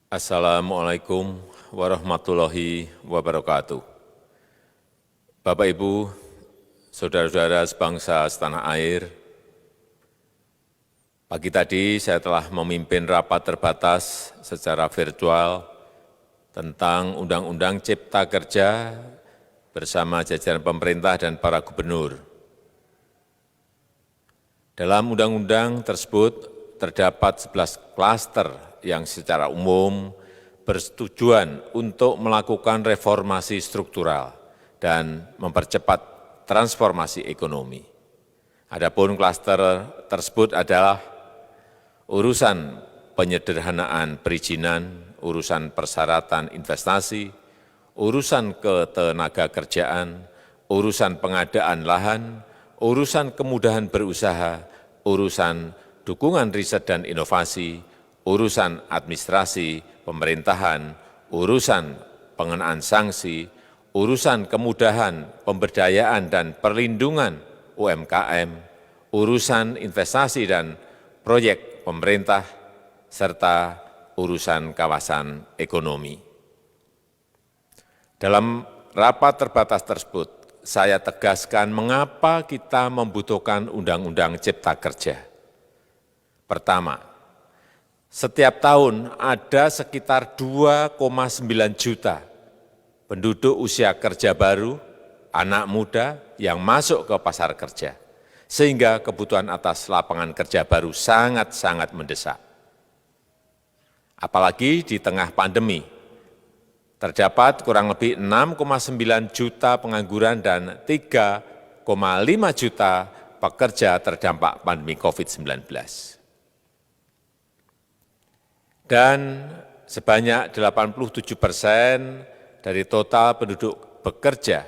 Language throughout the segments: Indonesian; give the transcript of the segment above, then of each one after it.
Assalamualaikum warahmatullahi wabarakatuh. Bapak, Ibu, saudara-saudara sebangsa setanah air, pagi tadi saya telah memimpin rapat terbatas secara virtual tentang Undang-Undang Cipta Kerja bersama jajaran pemerintah dan para gubernur. Dalam undang-undang tersebut terdapat 11 klaster yang secara umum bertujuan untuk melakukan reformasi struktural dan mempercepat transformasi ekonomi. Adapun klaster tersebut adalah urusan penyederhanaan perizinan, urusan persyaratan investasi, urusan ketenagakerjaan, urusan pengadaan lahan, urusan kemudahan berusaha, urusan dukungan riset dan inovasi, urusan administrasi pemerintahan, urusan pengenaan sanksi, urusan kemudahan pemberdayaan dan perlindungan UMKM, urusan investasi dan proyek pemerintah, serta urusan kawasan ekonomi. Dalam rapat terbatas tersebut, saya tegaskan mengapa kita membutuhkan Undang-Undang Cipta Kerja. Pertama, setiap tahun ada sekitar 2,9 juta penduduk usia kerja baru, anak muda yang masuk ke pasar kerja, sehingga kebutuhan atas lapangan kerja baru sangat-sangat mendesak. Apalagi di tengah pandemi, terdapat kurang lebih 6,9 juta pengangguran dan 3,5 juta pekerja terdampak pandemi COVID-19. Dan sebanyak 87% dari total penduduk bekerja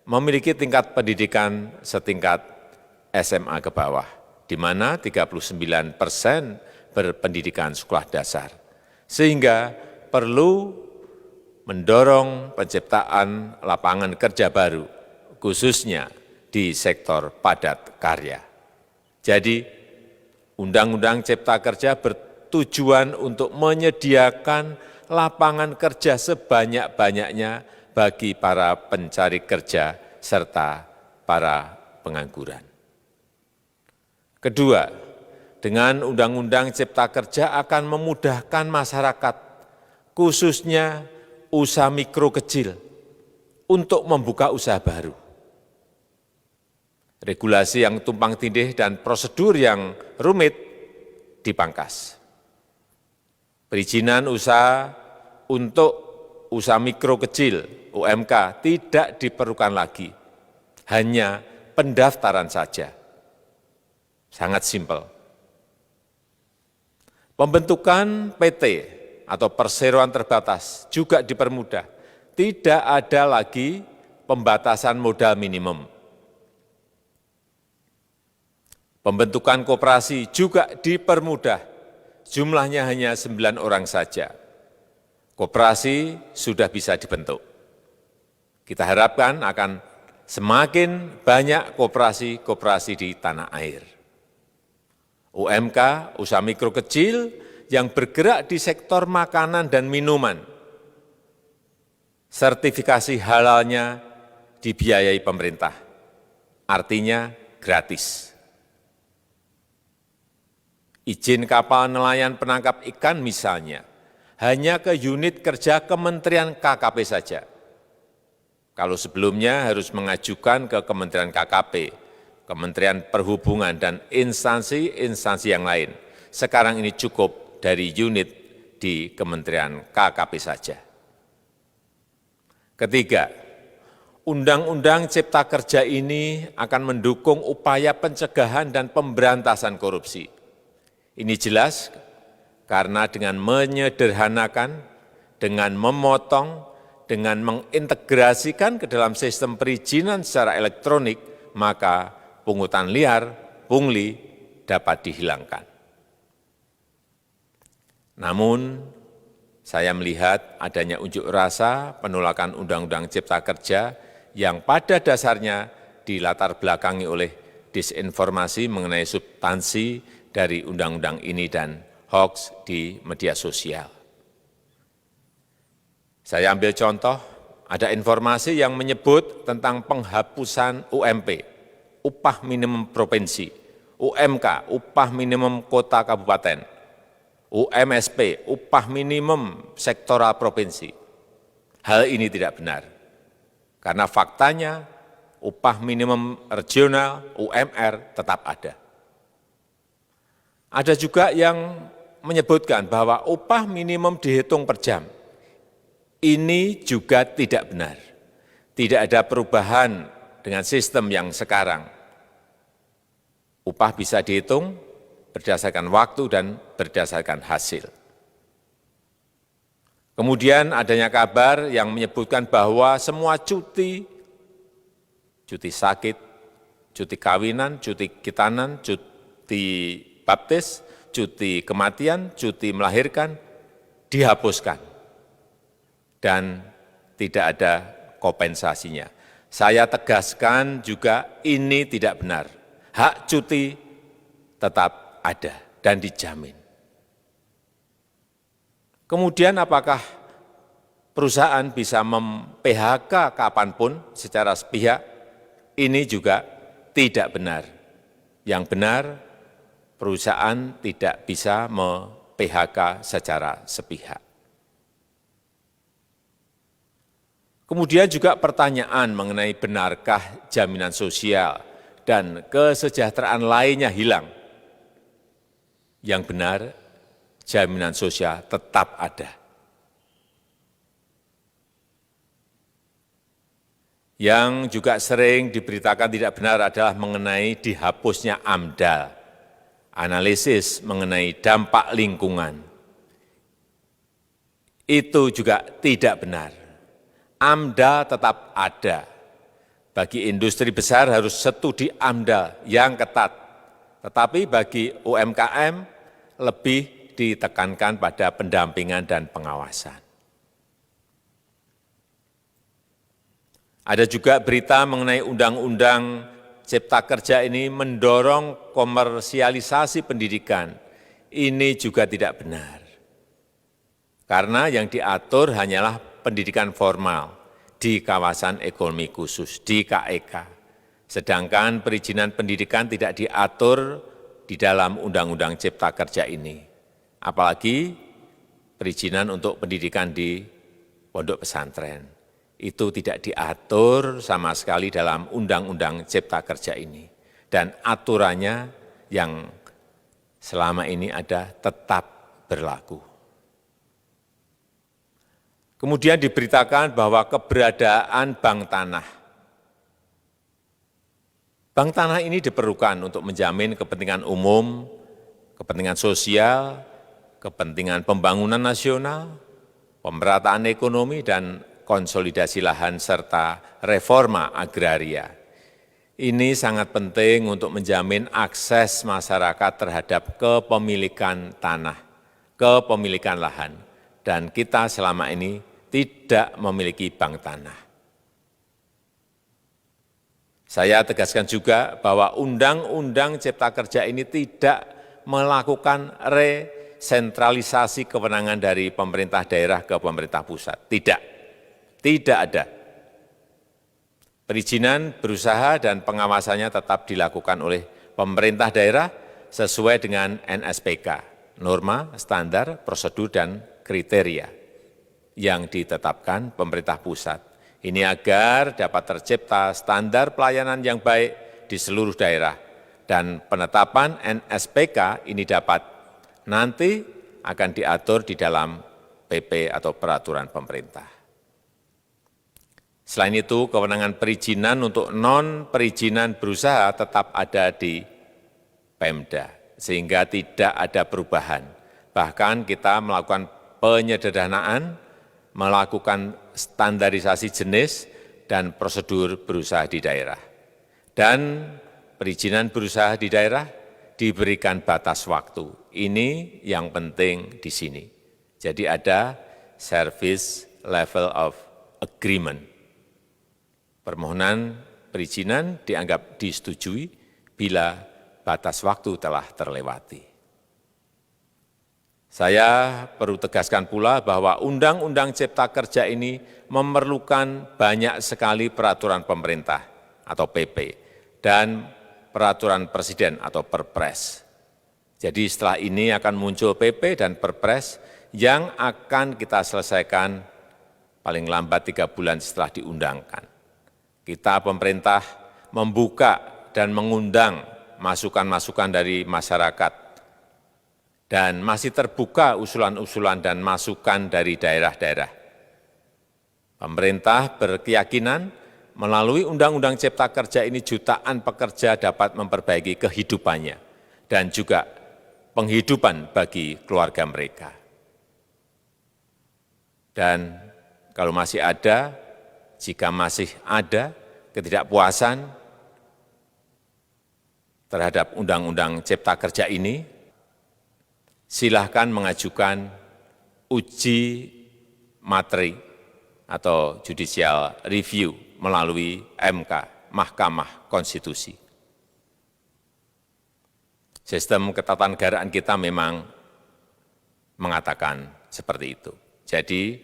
memiliki tingkat pendidikan setingkat SMA ke bawah, di mana 39% berpendidikan sekolah dasar. Sehingga perlu mendorong penciptaan lapangan kerja baru, khususnya di sektor padat karya. Jadi, Undang-Undang Cipta Kerja bertujuan untuk menyediakan lapangan kerja sebanyak-banyaknya bagi para pencari kerja serta para pengangguran. Kedua, dengan Undang-Undang Cipta Kerja akan memudahkan masyarakat, khususnya usaha mikro kecil, untuk membuka usaha baru. Regulasi yang tumpang tindih dan prosedur yang rumit dipangkas. Perizinan usaha untuk usaha mikro kecil (UMK) tidak diperlukan lagi, hanya pendaftaran saja. Sangat simpel. Pembentukan PT atau perseroan terbatas juga dipermudah. Tidak ada lagi pembatasan modal minimum. Pembentukan koperasi juga dipermudah. Jumlahnya hanya 9 orang saja. Koperasi sudah bisa dibentuk. Kita harapkan akan semakin banyak koperasi-koperasi di tanah air. UMK, usaha mikro kecil yang bergerak di sektor makanan dan minuman, sertifikasi halalnya dibiayai pemerintah, artinya gratis. Izin kapal nelayan penangkap ikan misalnya, hanya ke unit kerja Kementerian KKP saja. Kalau sebelumnya harus mengajukan ke Kementerian KKP, Kementerian Perhubungan, dan instansi-instansi yang lain. Sekarang ini cukup dari unit di Kementerian KKP saja. Ketiga, Undang-Undang Cipta Kerja ini akan mendukung upaya pencegahan dan pemberantasan korupsi. Ini jelas karena dengan menyederhanakan, dengan memotong, dengan mengintegrasikan ke dalam sistem perizinan secara elektronik, maka pungutan liar, pungli dapat dihilangkan. Namun, saya melihat adanya unjuk rasa penolakan Undang-Undang Cipta Kerja yang pada dasarnya dilatar belakangi oleh disinformasi mengenai substansi dari undang-undang ini dan hoax di media sosial. Saya ambil contoh, ada informasi yang menyebut tentang penghapusan UMP, upah minimum provinsi, UMK, upah minimum kota kabupaten, UMSP, upah minimum sektoral provinsi. Hal ini tidak benar, karena faktanya upah minimum regional, UMR, tetap ada. Ada juga yang menyebutkan bahwa upah minimum dihitung per jam. Ini juga tidak benar. Tidak ada perubahan dengan sistem yang sekarang. Upah bisa dihitung berdasarkan waktu dan berdasarkan hasil. Kemudian adanya kabar yang menyebutkan bahwa semua cuti sakit, cuti kawinan, cuti khitanan, cuti baptis, cuti kematian, cuti melahirkan, dihapuskan. Dan tidak ada kompensasinya. Saya tegaskan juga ini tidak benar. Hak cuti tetap ada dan dijamin. Kemudian apakah perusahaan bisa mem-PHK kapanpun secara sepihak? Ini juga tidak benar. Yang benar, perusahaan tidak bisa me-PHK secara sepihak. Kemudian juga pertanyaan mengenai benarkah jaminan sosial dan kesejahteraan lainnya hilang. Yang benar, jaminan sosial tetap ada. Yang juga sering diberitakan tidak benar adalah mengenai dihapusnya AMDAL, analisis mengenai dampak lingkungan. Itu juga tidak benar. AMDAL tetap ada. Bagi industri besar harus studi AMDAL yang ketat. Tetapi bagi UMKM lebih ditekankan pada pendampingan dan pengawasan. Ada juga berita mengenai Undang-Undang Cipta Kerja ini mendorong komersialisasi pendidikan. Ini juga tidak benar. Karena yang diatur hanyalah pendidikan formal di kawasan ekonomi khusus, di KEK. Sedangkan perizinan pendidikan tidak diatur di dalam Undang-Undang Cipta Kerja ini. Apalagi perizinan untuk pendidikan di pondok pesantren. Itu tidak diatur sama sekali dalam Undang-Undang Cipta Kerja ini. Dan aturannya yang selama ini ada tetap berlaku. Kemudian diberitakan bahwa keberadaan bank tanah. Bank tanah ini diperlukan untuk menjamin kepentingan umum, kepentingan sosial, kepentingan pembangunan nasional, pemerataan ekonomi, dan konsolidasi lahan serta reforma agraria. Ini sangat penting untuk menjamin akses masyarakat terhadap kepemilikan tanah, kepemilikan lahan, dan kita selama ini tidak memiliki bank tanah. Saya tegaskan juga bahwa Undang-Undang Cipta Kerja ini tidak melakukan resentralisasi kewenangan dari pemerintah daerah ke pemerintah pusat. Tidak ada. Perizinan berusaha dan pengawasannya tetap dilakukan oleh pemerintah daerah sesuai dengan NSPK, norma, standar, prosedur, dan kriteria yang ditetapkan pemerintah pusat. Ini agar dapat tercipta standar pelayanan yang baik di seluruh daerah. Dan penetapan NSPK ini dapat nanti akan diatur di dalam PP atau peraturan pemerintah. Selain itu, kewenangan perizinan untuk non-perizinan berusaha tetap ada di Pemda, sehingga tidak ada perubahan. Bahkan kita melakukan penyederhanaan, melakukan standarisasi jenis dan prosedur berusaha di daerah. Dan perizinan berusaha di daerah diberikan batas waktu. Ini yang penting di sini. Jadi ada service level of agreement. Permohonan perizinan dianggap disetujui bila batas waktu telah terlewati. Saya perlu tegaskan pula bahwa Undang-Undang Cipta Kerja ini memerlukan banyak sekali peraturan pemerintah atau PP dan peraturan presiden atau Perpres. Jadi setelah ini akan muncul PP dan Perpres yang akan kita selesaikan paling lambat 3 bulan setelah diundangkan. Kita pemerintah membuka dan mengundang masukan-masukan dari masyarakat dan masih terbuka usulan-usulan dan masukan dari daerah-daerah. Pemerintah berkeyakinan melalui Undang-Undang Cipta Kerja ini jutaan pekerja dapat memperbaiki kehidupannya dan juga penghidupan bagi keluarga mereka. Dan kalau masih ada, jika masih ada ketidakpuasan terhadap Undang-Undang Cipta Kerja ini, silahkan mengajukan uji materi atau judicial review melalui MK, Mahkamah Konstitusi. Sistem ketatanegaraan kita memang mengatakan seperti itu. Jadi,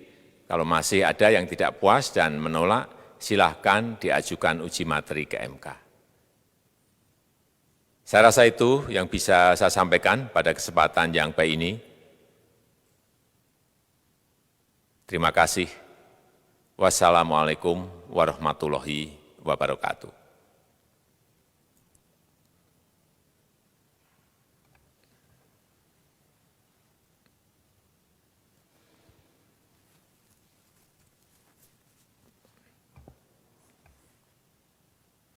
kalau masih ada yang tidak puas dan menolak, silahkan diajukan uji materi ke MK. Saya rasa itu yang bisa saya sampaikan pada kesempatan yang baik ini. Terima kasih. Wassalamualaikum warahmatullahi wabarakatuh.